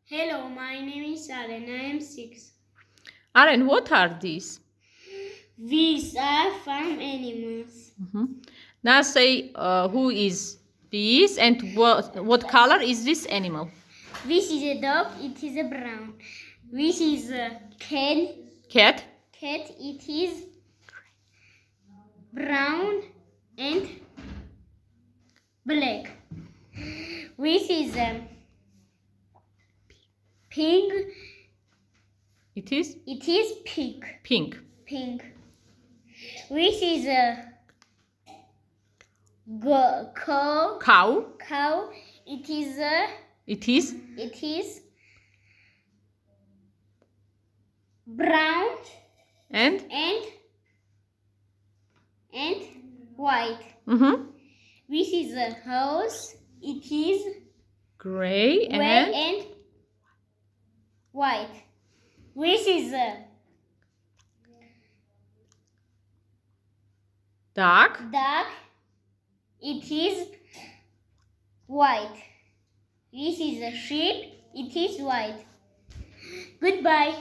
Hello, my name is Arен. I am 6. Arен, what are these? These are farm animals. Now say who is this and what color is this animal? This is a dog. It is a brown. This is a cat. Cat. Cat. It is brown and black. This is a pig. It is pig. pink. Pink. This is a cow. Cow. It is brown and white. This is a horse. It is gray and white. This is a duck. It is white. This is a sheep. It is white. Goodbye.